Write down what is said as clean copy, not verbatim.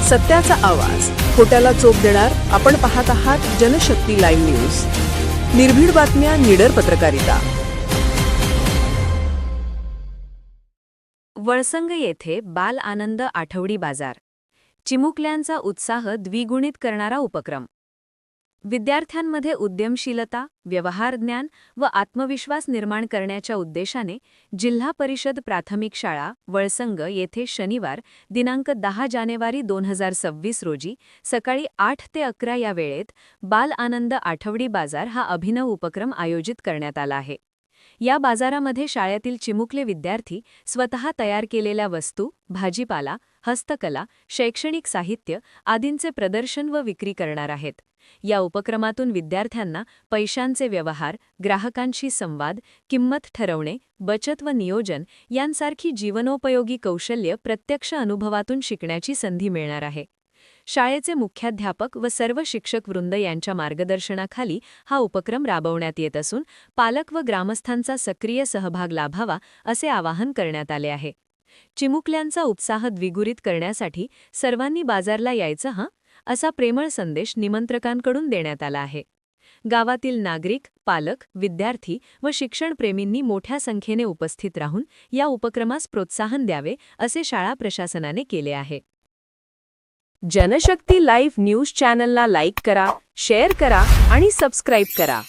सत्याचा आवाज, खोट्याला चोप देणार. आपण पाहत आहात जनशक्ती लाईव्ह न्यूज. निर्भीड बातम्या, निडर पत्रकारिता. वळसंग येथे बाल आनंद आठवडी बाजार. चिमुकल्यांचा उत्साह द्विगुणित करणारा उपक्रम. विद्यार्थ्यांमध्ये उद्यमशीलता, व्यवहार ज्ञान व आत्मविश्वास निर्माण करण्याच्या उद्देशाने जिल्हा परिषद प्राथमिक शाळा वळसंग येथे शनिवार दिनांक 10 जानेवारी 2026 रोजी सकाळी 8 ते 11 या वेळेत बाल आनंद आठवडी बाजार हा अभिनव उपक्रम आयोजित करण्यात आला आहे. या बाजारामध्ये शाळेतील चिमुकले विद्यार्थी स्वतः तयार केलेल्या वस्तू, भाजीपाला, हस्तकला, शैक्षणिक साहित्य आदींचे प्रदर्शन व विक्री करणार आहेत. या उपक्रमातून विद्यार्थ्यांना पैशांचे व्यवहार, ग्राहकांशी संवाद, किंमत ठरवणे, बचत व नियोजन यांसारखी जीवनोपयोगी कौशल्य प्रत्यक्ष अनुभवातून शिकण्याची संधी मिळणार आहे. शाळेचे मुख्याध्यापक व सर्व शिक्षक वृंद यांच्या मार्गदर्शनाखाली हा उपक्रम राबवण्यात येत असून पालक व ग्रामस्थांचा सक्रिय सहभाग लाभावा असे आवाहन करण्यात आले आहे. चिमुकल्यांचा उत्साह द्विगुणित करण्यासाठी सर्वांनी बाजारला यायचं असा प्रेमळ संदेश निमंत्रकांकडून देण्यात आला आहे. गावातील नागरिक, पालक, विद्यार्थी व शिक्षणप्रेमींनी मोठ्या संख्येने उपस्थित राहून या उपक्रमास प्रोत्साहन द्यावे असे शाळा प्रशासनाने केले आहे. जनशक्ती लाईव्ह न्यूज चॅनलला लाईक करा, शेअर करा आणि सबस्क्राईब करा.